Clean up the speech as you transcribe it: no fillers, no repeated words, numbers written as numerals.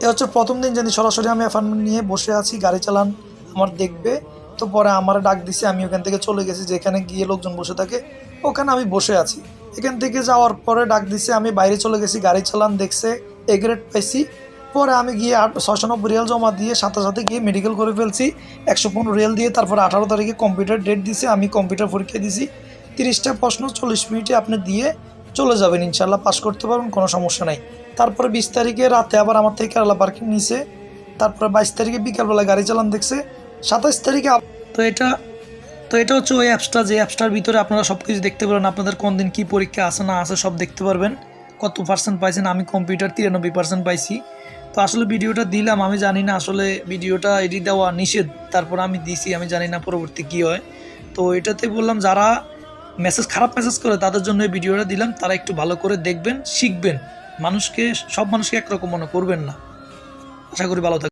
এ হচ্ছে প্রথম দিন যেদিন সরাসরি আমি অ্যাপয়েন্টমেন্ট নিয়ে বসে আছি, গাড়ি চালান আমার দেখবে। তো পরে আমার ডাক দিছে, আমি ওখান থেকে চলে গেছি, যেখানে গিয়ে লোকজন বসে থাকে ওখানে আমি বসে আছি। এখান থেকে যাওয়ার পরে ডাক দিছে, আমি বাইরে চলে গেছি, গাড়ি চালান দেখছে, এ গ্রেড পাইছি। পরে আমি গিয়ে 690 রিয়াল জমা দিয়ে সাথে সাথে গিয়ে মেডিকেল করে ফেলছি 115 রিয়াল দিয়ে। তারপরে 18 তারিখে কম্পিউটার ডেট দিছে, আমি কম্পিউটার পরীক্ষা দিছি। 30টা প্রশ্ন 40 মিনিটে আপনি দিয়ে চলে যাবেন, ইনশাল্লাহ পাস করতে পারবেন, কোনো সমস্যা নাই। তারপরে 20 তারিখে রাতে আবার আমার থেকে কেরালা পার্কিং নিছে। তারপরে 22 তারিখে বিকালবেলা গাড়ি চালান দেখছে। 27 তারিখে তো এটা তো এটা হচ্ছে ওই অ্যাপসটা, যে অ্যাপসটার ভিতরে আপনারা সব কিছু দেখতে পারবেন, আপনাদের কোন দিন কী পরীক্ষা আছে না আছে সব দেখতে পারবেন, কত পার্সেন্ট পাইছেন। আমি কম্পিউটার 93% পাইছি। তো আসলে ভিডিওটা দিলাম, আমি জানি না আসলে ভিডিওটা এডিট দেওয়া নিষেধ, তারপর আমি দিছি, আমি জানি না পরবর্তী কী হয়। তো এটাতে বললাম যারা খারাপ মেসেজ করে তাদের জন্য এই ভিডিওটা দিলাম, তারা একটু ভালো করে দেখবেন, শিখবেন। সব মানুষকে একরকম মনে করবেন না। আশা করি ভালো থাকবেন।